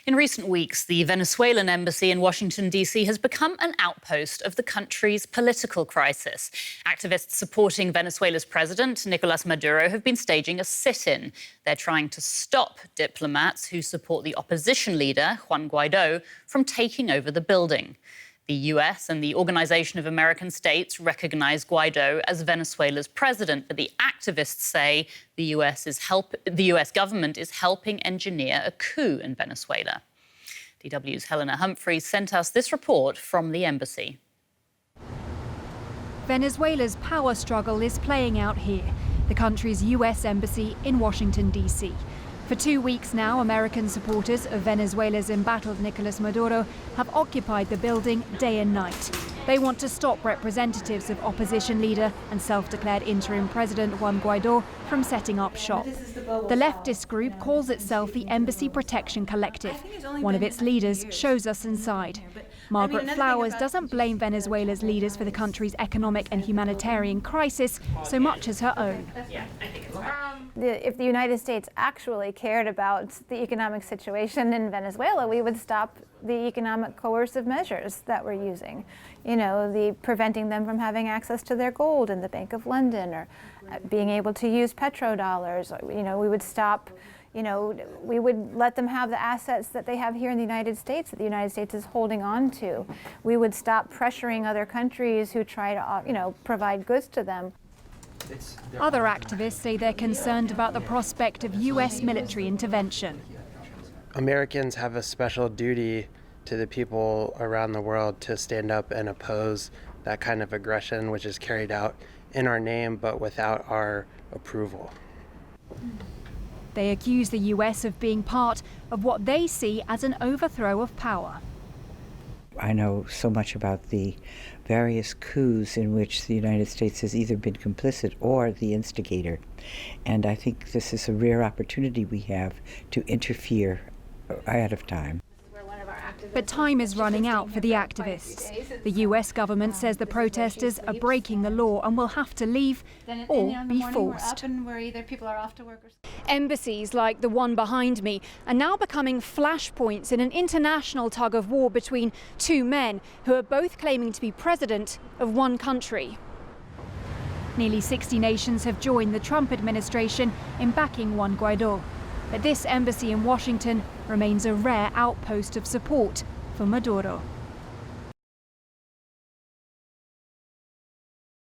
In recent weeks, the Venezuelan embassy in Washington, D.C. has become an outpost of the country's political crisis. Activists supporting Venezuela's president, Nicolas Maduro, have been staging a sit-in. They're trying to stop diplomats who support the opposition leader, Juan Guaido, from taking over the building. The US and the Organization of American States recognize Guaido as Venezuela's president, but the activists say the US government is helping engineer a coup in Venezuela. DW's Helena Humphreys sent us this report from the embassy. Venezuela's power struggle is playing out here, the country's US embassy in Washington, D.C. For 2 weeks now, American supporters of Venezuela's embattled Nicolas Maduro have occupied the building day and night. They want to stop representatives of opposition leader and self-declared interim president Juan Guaido from setting up shop. The leftist group calls itself the Embassy Protection Collective. One of its leaders shows us inside. Margaret Flowers doesn't blame Venezuela's leaders for the country's economic and humanitarian crisis so much as her own. If the United States actually cared about the economic situation in Venezuela, we would stop the economic coercive measures that we're using. You know, the preventing them from having access to their gold in the Bank of London, or being able to use petrodollars. You know, we would stop. You know, we would let them have the assets that they have here in the United States that the United States is holding on to. We would stop pressuring other countries who try to, you know, provide goods to them. Other activists say they're concerned about the prospect of US military intervention. Americans have a special duty to the people around the world to stand up and oppose that kind of aggression, which is carried out in our name but without our approval. They accuse the US of being part of what they see as an overthrow of power. I know so much about the various coups in which the United States has either been complicit or the instigator. And I think this is a rare opportunity we have to interfere ahead of time. But time is running out for the activists. The US government says the protesters are breaking the law and will have to leave or be forced. Embassies like the one behind me are now becoming flashpoints in an international tug of war between two men who are both claiming to be president of one country. Nearly 60 nations have joined the Trump administration in backing Juan Guaido. But this embassy in Washington remains a rare outpost of support for Maduro.